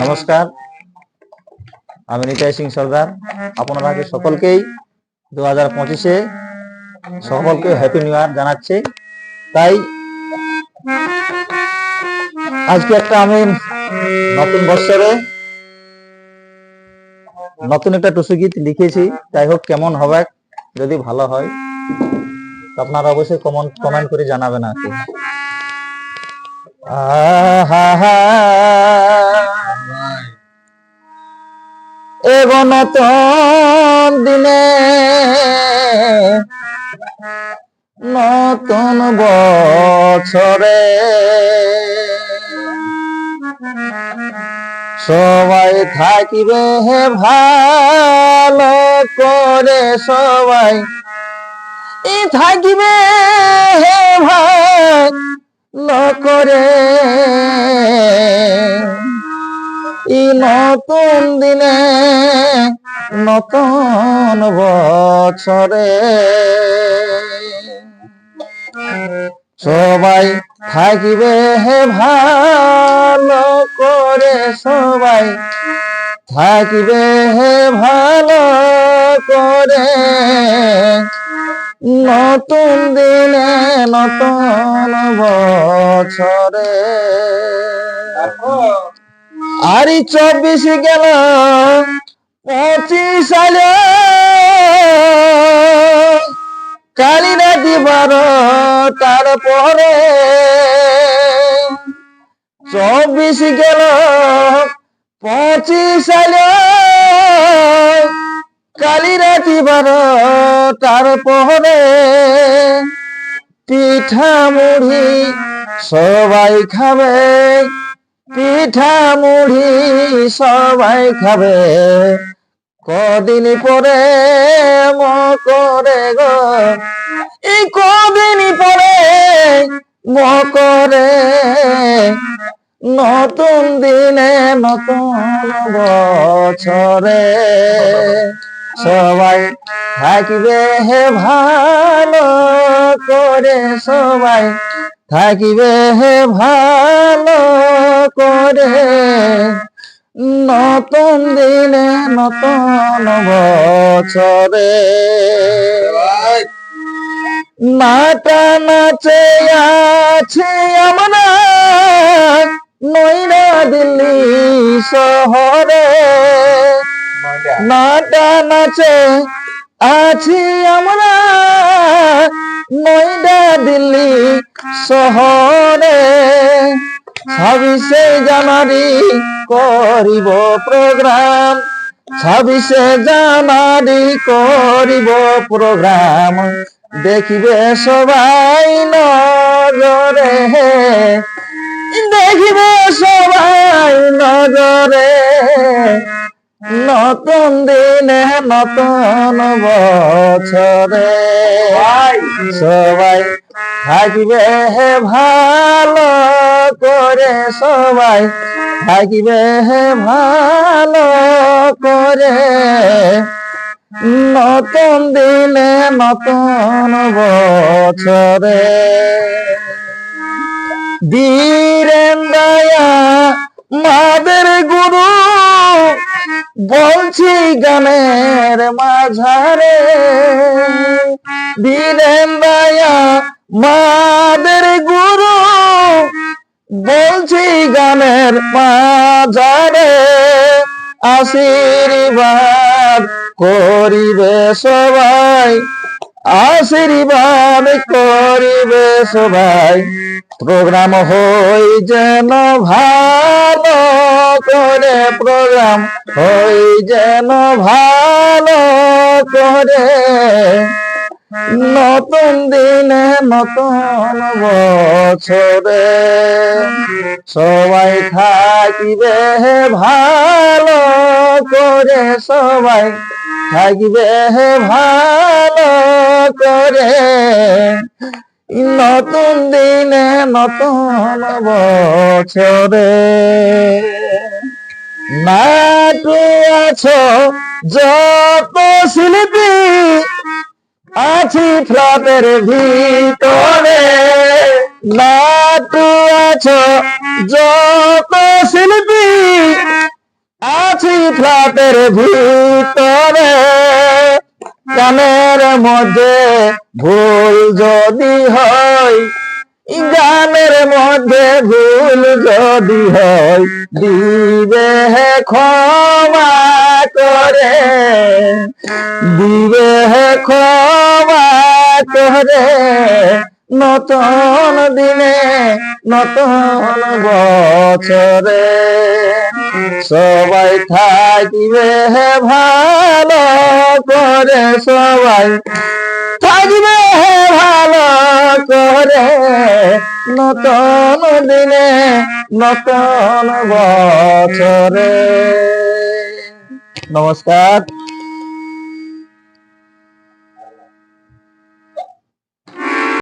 নমস্কার, আমি নিতাই সিং সর্দার। আপনাদের সকলকেই 2025-এ সকলকে হ্যাপি নিউ ইয়ার জানাচ্ছি। তাই আজকে একটা আমি নতুন বছরে নতুন একটা টুসু গীত লিখেছি। যাই হোক, কেমন হবে, যদি ভালো হয় আপনারা অবশ্যই কমেন্ট করে জানাবেন। আর কি এগো নতুন দিনে নতুন বছরে সবাই থাকিবে ভালো করে, সবাই থাকিবে ভালো করে। নতুন দিনে নতুন বছরে সবাই থাকিবে ভালো করে, সবাই থাকিবে ভালো করে। নতুন দিনে নতুন বছরে। আরি 24 গেল 25 সালে, কালী রাতি 12টার পরে। 24 গেল 25 সালে, কালী রাতি 12টার পরে। পিঠা মুড়ি সবাই খাবে, পিঠা মুড়ি সবাই খাবে। কদিন পরে মকরে গো, এই কদিন পরে মকরে। নতুন দিনে নতুন বছরে সবাই থাকিবে ভালো করে, সবাই থাকিবে ভালো করে। নতুন দিনে নতুন বছরে নাটা নাচে আছে আমরা নয়ডা দিল্লি শহরে। নাটা নাচে আছি আমরা নয়ডা দিল্লি শহরে। 26 জানুয়ারি করিব প্রোগ্রাম, 26 জানুয়ারি করিব প্রোগ্রাম। দেখিবে সবাই নজরে, দেখিবে সবাই নজরে। নতুন দিনে নতুন বছরে সবাই থাকিবে ভালো করে, সবাই থাকিবে ভালো করে। নতুন দিনে নতুন বছরে বীরেন্দ্রয়া মাদের গুরু বলছি গানের মাঝারে। বীরেন্দ্রয়া মাদের গুরু বলছি গানের মাঝারে। আশীর্বাদ করিবে সবাই, আশীর্বাদ করিবে সবাই। প্রোগ্রাম হই যেন ভালো করে, প্রোগ্রাম হই যেন ভালো করে। নতুন দিনে নতুন বছরে সবাই থাকিবে ভালো করে, সবাই থাকিবে ভালো করে। নতুন দিনে নতুন বছরে নাটু আছো যত শিল্পী আছি ফ্ল্যাটের ভিতরে। নাটু আছো যত শিল্পী ফ্ল্যাটের ভিতরে গানের মধ্যে ভুল যদি হয়, গানের মধ্যে ভুল যদি হয়, দিবে ক্ষমা করে, দিবে ক্ষমা করে। নতুন দিনে নতুন বছরে সবাই থাকিবে ভালো করে, সবাই থাকবে ভালো করে। নতুন দিনে নতুন বছরে। নমস্কার।